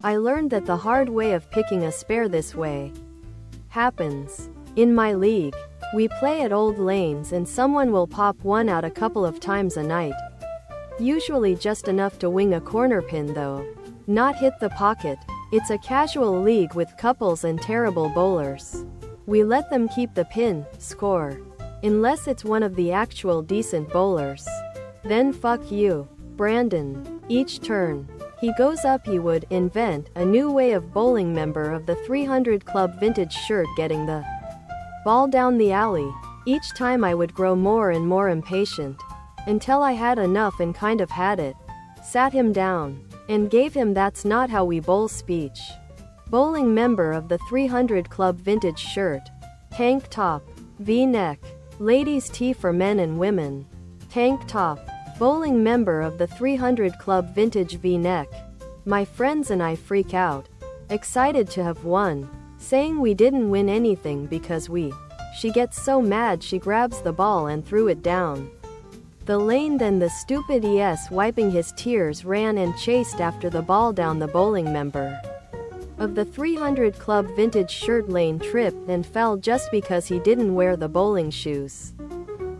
I learned that the hard way of picking a spare this way happens. In my league, we play at old lanes and someone will pop one out a couple of times a night. Usually just enough to wing a corner pin though. Not hit the pocket. It's a casual league with couples and terrible bowlers. We let them keep the pin, score. Unless it's one of the actual decent bowlers. Then fuck you, Brandon. Each turn he goes up he would invent a new way of bowling. Member of the 300 Club vintage shirt getting the ball down the alley. Each time I would grow more and more impatient. Until I had enough and kind of had it. Sat him down. And gave him "that's not how we bowl" speech. Bowling. Member of the 300 Club vintage shirt. Tank top. V-neck. Ladies tee for men and women. Tank top. Bowling. Member of the 300 Club vintage V-neck. My friends and I freak out. Excited to have won. Saying we didn't win anything because she gets so mad she grabs the ball and threw it down the lane. Then the stupid ES, wiping his tears, ran and chased after the ball down the bowling. Member of the 300 Club vintage shirt lane tripped and fell just because he didn't wear the bowling shoes.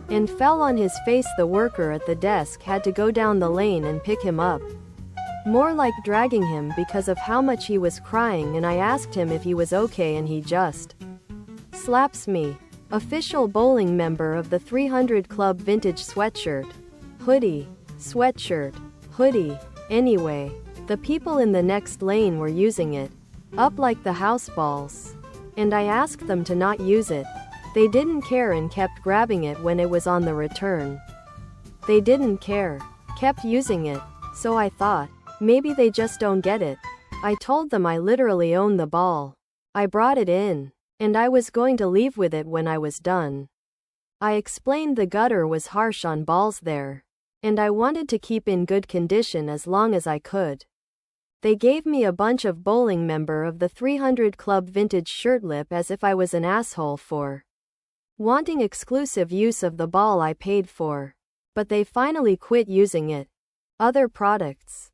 And fell on his face. The worker at the desk had to go down the lane and pick him up. More like dragging him because of how much he was crying, and I asked him if he was okay and he just slaps me. Official bowling. Member of the 300 Club vintage sweatshirt. Hoodie. Sweatshirt. Hoodie. Anyway, the people in the next lane were using it up like the house balls. And I asked them to not use it. They didn't care and kept grabbing it when it was on the return. They didn't care. Kept using it. So I thought, maybe they just don't get it. I told them I literally own the ball. I brought it in. And I was going to leave with it when I was done. I explained the gutter was harsh on balls there. And I wanted to keep in good condition as long as I could. They gave me a bunch of bowling. Member of the 300 Club vintage shirt lip as if I was an asshole for wanting exclusive use of the ball I paid for. But they finally quit using it. Other products.